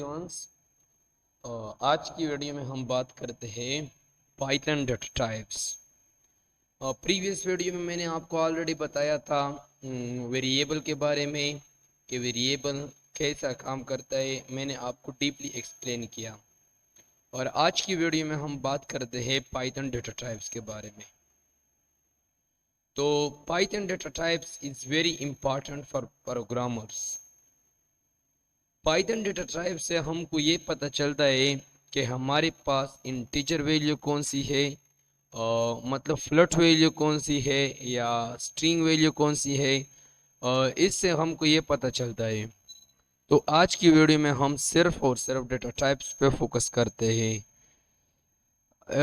Everyone's, आज की video में हम बात करते हैं Python data types. Previous video में मैंने आपको ऑलरेडी बताया था वेरिएबल के बारे में कि वेरिएबल कैसा काम करता है। मैंने आपको डीपली एक्सप्लेन किया और आज की वीडियो में हम बात करते हैं पाइथन डेटा टाइप्स के बारे में। तो Python data types is very important for programmers. Python data type से हमको ये पता चलता है कि हमारे पास इंटीजर वैल्यू कौन सी है, मतलब फ्लोट वैल्यू कौन सी है या स्ट्रिंग वैल्यू कौन सी है। इससे हमको ये पता चलता है। तो आज की वीडियो में हम सिर्फ और सिर्फ डेटा टाइप्स पे फोकस करते हैं।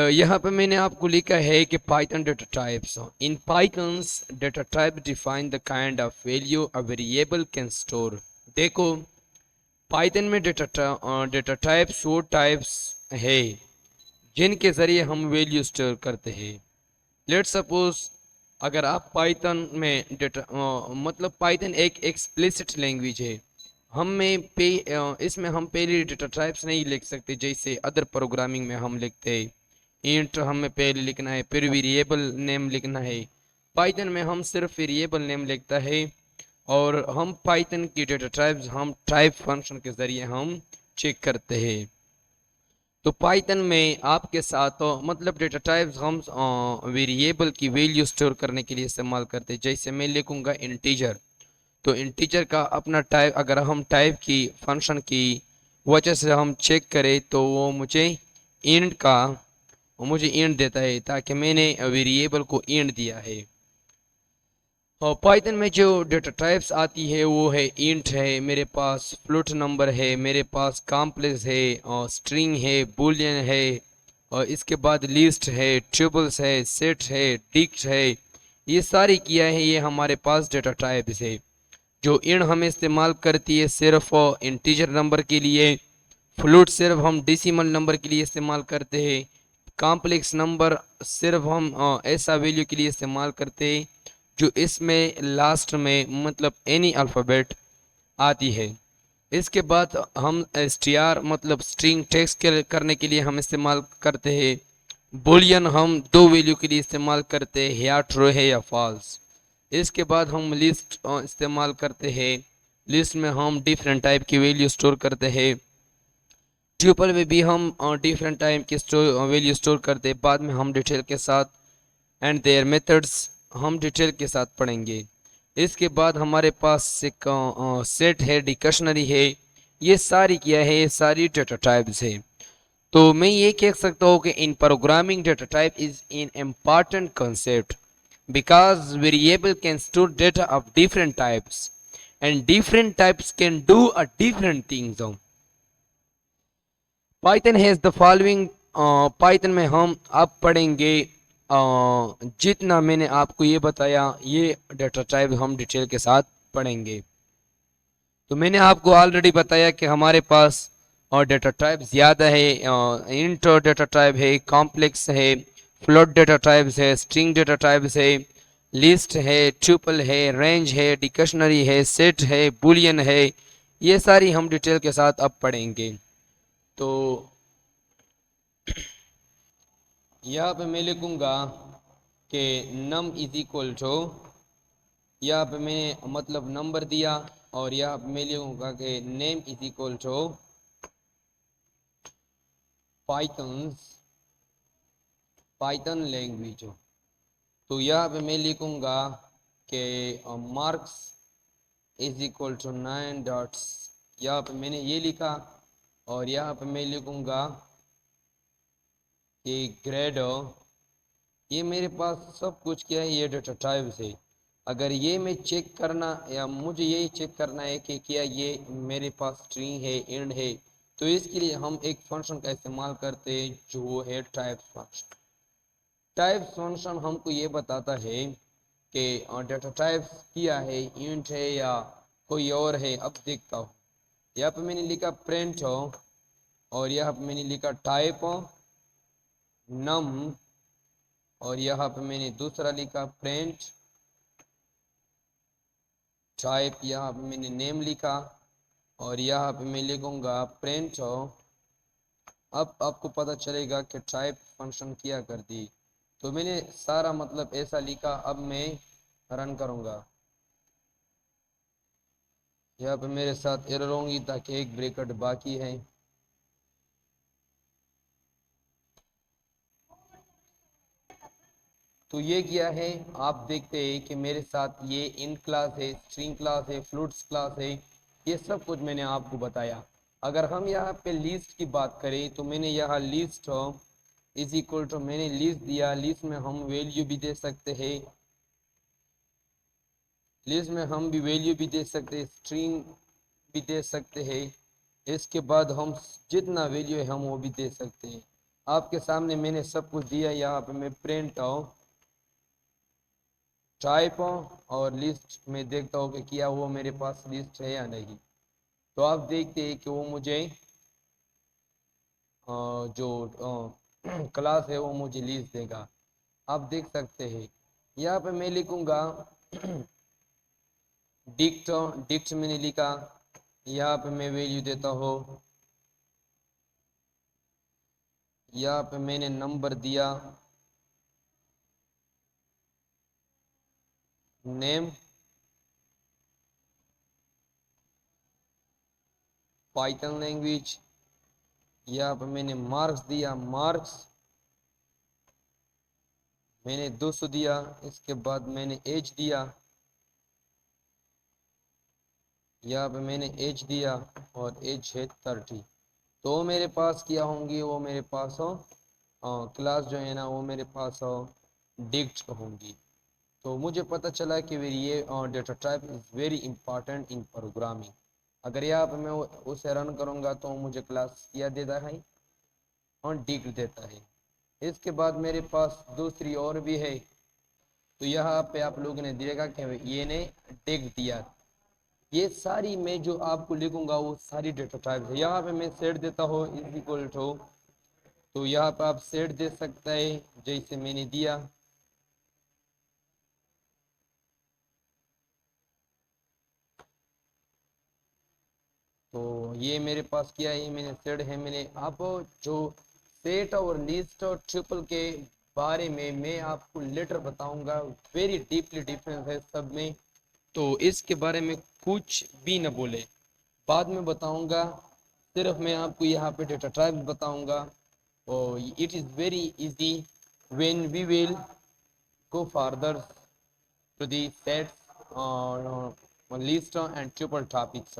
यहाँ पे मैंने आपको लिखा है कि Python data types in pythons data type define the kind of value a variable can store. देखो, पाइथन में डेटा टाइप्स वो टाइप्स है जिनके ज़रिए हम वैल्यू स्टोर करते हैं। लेट्स सपोज अगर आप पाइथन में मतलब पाइथन एक एक्सप्लिसिट लैंग्वेज है। इसमें हम पहले डेटा टाइप्स नहीं लिख सकते जैसे अदर प्रोग्रामिंग में हम लिखते हैं। इंट हमें पहले लिखना है, फिर वेरिएबल नेम लिखना है। पाइथन में हम सिर्फ वेरिएबल नेम लिखता है और हम पाइथन की डेटा टाइप्स हम टाइप फंक्शन के ज़रिए हम चेक करते हैं। तो पाइथन में आपके साथ मतलब डेटा टाइप्स हम वेरिएबल की वैल्यू स्टोर करने के लिए इस्तेमाल करते हैं। जैसे मैं लिखूंगा इंटीजर, तो इंटीजर का अपना टाइप अगर हम टाइप की फंक्शन की वजह से हम चेक करें तो वो मुझे इंट देता है ताकि मैंने वेरिएबल को इंट दिया है। और पाइथन में जो डेटा टाइप्स आती है वो है इंट है, मेरे पास फ्लोट नंबर है, मेरे पास कॉम्प्लेक्स है और स्ट्रिंग है, बूलियन है और इसके बाद लिस्ट है, ट्रिपल्स है, सेट है, डिक्ट है। ये सारी किया है, ये हमारे पास डेटा टाइप्स है। जो इंट हम इस्तेमाल करती है सिर्फ इंटीजर नंबर के लिए, फ्लोट सिर्फ हम डेसिमल नंबर के लिए इस्तेमाल करते हैं, कॉम्प्लेक्स नंबर सिर्फ हम ऐसा वैल्यू के लिए इस्तेमाल करते हैं जो इसमें लास्ट में मतलब एनी अल्फ़ाबेट आती है। इसके बाद हम str मतलब स्ट्रिंग टेक्स्ट करने के लिए हम इस्तेमाल करते हैं। बुलियन हम दो वैल्यू के लिए इस्तेमाल करते हैं, या ट्रू है या फॉल्स। इसके बाद हम लिस्ट इस्तेमाल करते हैं। लिस्ट में हम डिफरेंट टाइप की वैल्यू स्टोर करते हैं। ट्यूपल में भी हम डिफरेंट टाइप की वैल्यू स्टोर करते हैं। बाद में हम डिटेल के साथ एंड देयर मेथड्स हम डिटेल के साथ पढ़ेंगे। इसके बाद हमारे पास एक सेट है, डिक्शनरी है। ये सारी क्या है, ये सारी डेटा टाइप्स है। तो मैं ये कह सकता हूँ कि इन programming data type is in important concept because variable can store data of different types and different types can do a different things. Python has the following. Python में हम अब पढ़ेंगे जितना मैंने आपको ये बताया, ये डेटा टाइप हम डिटेल के साथ पढ़ेंगे। तो मैंने आपको ऑलरेडी बताया कि हमारे पास और डेटा टाइप ज़्यादा है। इंट डेटा टाइप है, कॉम्प्लेक्स है, फ्लोट डेटा टाइप्स है, स्ट्रिंग डेटा टाइप्स है, लिस्ट है, ट्यूपल है, रेंज है, डिक्शनरी है, सेट है, बुलियन है। ये सारी हम डिटेल के साथ अब पढ़ेंगे। तो यहाँ पे मैं लिखूंगा कि नम इज इक्वल टू, यहाँ पे मैंने मतलब नंबर दिया और यहाँ पे मैं लिखूंगा कि name is equal to Python language. तो यहाँ पे मैं लिखूंगा कि marks is equal to 9 dots. यहाँ पे मैंने ये लिखा और यहाँ पे मैं लिखूंगा कि ग्रेड। ये मेरे पास सब कुछ क्या है, ये डेटा टाइप है। अगर ये मैं चेक करना या मुझे यही चेक करना है कि क्या ये मेरे पास स्ट्रिंग है, इंड है, तो इसके लिए हम एक फंक्शन का इस्तेमाल करते हैं जो है टाइप फंक्शन। टाइप फंक्शन हमको ये बताता है कि डेटा टाइप क्या है, इंट है या कोई और है। अब देखता हूँ, यहाँ पे मैंने लिखा प्रिंट हो और यहाँ पे मैंने लिखा टाइप नम और यहाँ पे मैंने दूसरा लिखा प्रिंट टाइप। यहाँ पे मैंने नेम लिखा और यहाँ पे मैं लिखूंगा प्रिंट हो। अब आपको पता चलेगा कि टाइप फंक्शन किया कर दी। तो मैंने सारा मतलब ऐसा लिखा। अब मैं रन करूंगा। यहाँ पे मेरे साथ एरर होंगी ताकि एक ब्रैकेट बाकी है। तो ये क्या है, आप देखते हैं कि मेरे साथ ये इन क्लास है, स्ट्रिंग क्लास है, फ्लूट्स क्लास है। ये सब कुछ मैंने आपको बताया। अगर हम यहाँ पे लिस्ट की बात करें तो मैंने यहाँ लिस्ट इज इक्वल टू मैंने लिस्ट दिया। लिस्ट में हम वैल्यू भी दे सकते हैं। लिस्ट में हम भी वैल्यू भी दे सकते हैं, स्ट्रिंग भी दे सकते हैं। इसके बाद हम जितना वैल्यू है हम वो भी दे सकते हैं। आपके सामने मैंने सब कुछ दिया। यहाँ पे मैं प्रिंट टाइप और लिस्ट में देखता हूँ कि क्या वो मेरे पास लिस्ट है या नहीं। तो आप देखते हैं कि वो मुझे जो क्लास है वो मुझे लिस्ट देगा। आप देख सकते हैं। यहाँ पे मैं लिखूंगा डिक्ट। डिक्ट मैंने लिखा। यहाँ पे मैं वैल्यू देता हूँ। यहाँ पे मैंने नंबर दिया, नेम, पाइथन लैंग्वेज। यहाँ पे मैंने मार्क्स दिया, मार्क्स मैंने 200 दिया। इसके बाद मैंने एज दिया। यहाँ पे मैंने एज दिया और एज है 30। तो मेरे पास क्या होंगी, वो मेरे पास हो क्लास जो है ना वो मेरे पास हो डिक्ट होंगी। तो मुझे पता चला कि ये data type is very important in programming. अगर यहाँ पे मैं उसे रन करूँगा तो मुझे क्लास क्या देता है और डिक्ट देता है। इसके बाद मेरे पास दूसरी और भी है। तो यहाँ पे आप लोगों ने देखा कि ये ने डिक्ट दिया। ये सारी मैं जो आपको लिखूंगा वो सारी डेटा टाइप है। यहाँ पे मैं सेट देता हूँ इज इक्वल टू। तो यहाँ पे आप सेट दे सकते हैं जैसे मैंने दिया। तो ये मेरे पास क्या है, मैंने सेट है। मैंने आप जो सेट और लिस्ट और ट्रिपल के बारे में मैं आपको लेटर बताऊंगा। वेरी डीपली डिफरेंस है सब में। तो इसके बारे में कुछ भी न बोले, बाद में बताऊंगा। सिर्फ मैं आपको यहाँ पे डेटा टाइप बताऊंगा। और it is very easy when we will go further to the sets list and triple topics.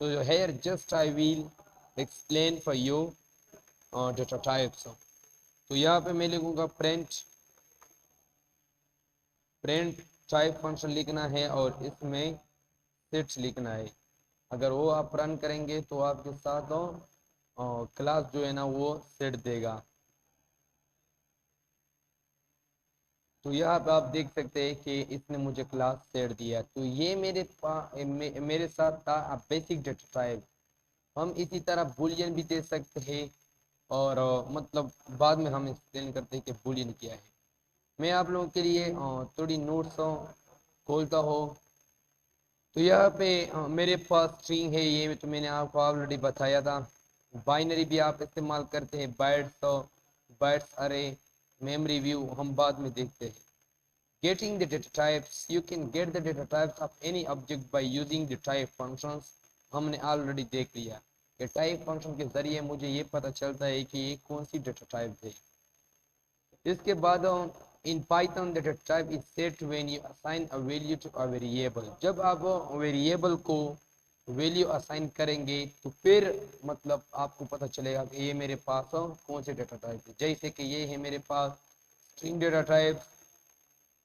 So here just I will explain for you data types. तो यहाँ पे मैं लिखूंगा प्रिंट टाइप फंक्शन लिखना है और इसमें सेट्स लिखना है। अगर वो आप रन करेंगे तो आपके साथ क्लास जो है ना वो सेट देगा। तो यहाँ पे आप देख सकते हैं कि इसने मुझे क्लास सेट दिया। तो ये मेरे साथ था बेसिक डेटा टाइप। हम इसी तरह बुलियन भी दे सकते हैं और मतलब बाद में हम एक्सप्लेन करते हैं कि बुलियन क्या है। मैं आप लोगों के लिए थोड़ी नोट्स खोलता हूँ। तो यहाँ पे मेरे पास स्ट्रिंग है, ये तो मैंने आपको ऑलरेडी बताया था। बाइनरी भी आप इस्तेमाल करते हैं, बाइट्स बाइट्स अरे, मेमोरी व्यू हम बाद में देखते हैं। Getting the data types, you can get the data types of any object by using the type functions। हमने ऑलरेडी देख लिया कि टाइप फंक्शन के जरिए मुझे ये पता चलता है कि ये कौन सी डेटा टाइप है। इसके बाद in Python data type is set when you assign a value to a variable. जब आप वेरिएबल को वैल्यू असाइन करेंगे तो फिर मतलब आपको पता चलेगा कि ये मेरे पास कौन से डेटा टाइप है। जैसे कि ये है मेरे पास स्ट्रिंग डेटा टाइप,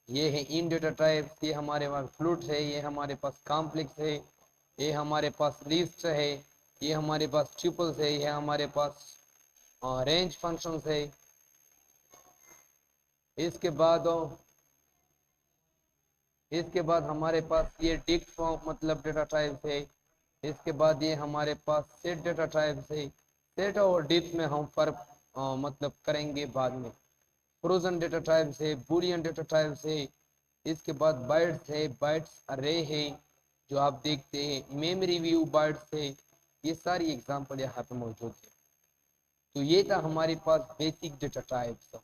ये है इन डेटा टाइप, ये हमारे पास फ्लूट है, ये हमारे पास कॉम्प्लेक्स है, ये हमारे पास लिस्ट है, ये हमारे पास ट्रिपल्स है, ये हमारे पास रेंज फंक्शंस है। इसके बाद हमारे पास ये डिक्ट फॉर्म मतलब डेटा टाइप है। इसके बाद ये हमारे पास सेट डेटा टाइप है। सेट और डिक्ट में हम फर्क मतलब करेंगे बाद में। फ्रोजन डेटा टाइप है, बूलियन डेटा टाइप है। इसके बाद बाइट्स है, बाइट्स अरे है। जो आप देखते हैं मेमोरी व्यू बर्ड्स है, ये सारी एग्जांपल यहाँ पे मौजूद है। तो ये था हमारे पास basic data types.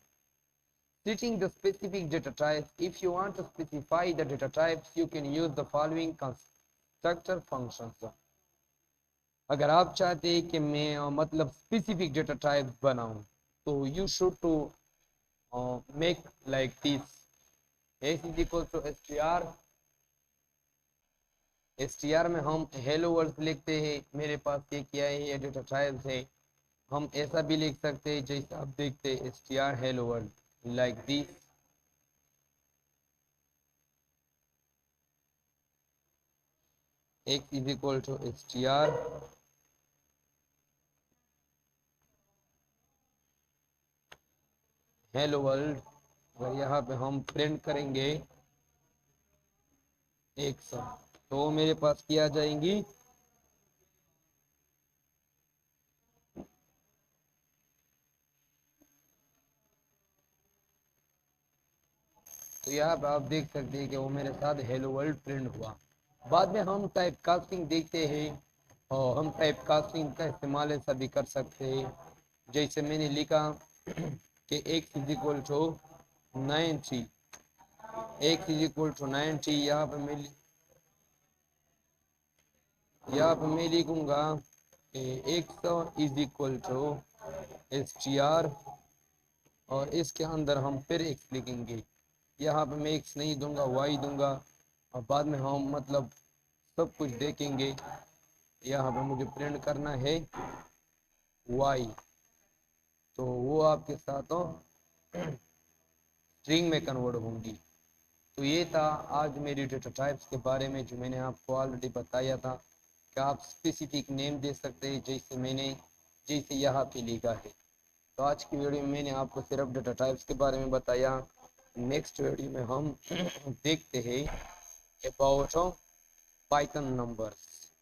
Treating the specific data types, if you want to specify the data types, you can use the following constructor functions. अगर आप चाहते हैं कि मैं मतलब स्पेसिफिक डेटा टाइप्स बनाऊं, तो you should to make like this. S is equal to str. str में हम हेलो वर्ल्ड लिखते हैं, मेरे पास ये क्या है, ये डेटा टाइप्स है। हम ऐसा भी लिख सकते हैं जैसे आप देखते हैं str hello world like this. x is equal to str hello world. अगर यहाँ पे हम प्रिंट करेंगे 100, तो मेरे पास क्या आ जाएंगी, तो यहाँ पे आप देख सकते हैं कि वो मेरे साथ हेलो वर्ल्ड प्रिंट हुआ। बाद में हम टाइप कास्टिंग देखते हैं, और हम टाइप कास्टिंग का इस्तेमाल ऐसा भी कर सकते हैं, जैसे मैंने लिखा कि x is equal to 90, x is equal to 90। यहाँ पे मैं लिखूंगा x is equal to str, और इसके अंदर हम फिर x लिखेंगे। यहाँ पे मैं x नहीं दूंगा, y दूंगा, और बाद में हम मतलब सब कुछ देखेंगे। यहाँ पे मुझे प्रिंट करना है y, तो वो आपके साथ स्ट्रिंग में कन्वर्ट होंगी। तो ये था आज मेरी डेटा टाइप्स के बारे में, जो मैंने आपको ऑलरेडी बताया था कि आप स्पेसिफिक नेम दे सकते हैं, जैसे यहाँ पे लिखा है। तो आज की वीडियो में मैंने आपको सिर्फ डेटा टाइप्स के बारे में बताया। नेक्स्ट वीडियो में हम देखते हैं अबाउट पाइथन नंबर्स।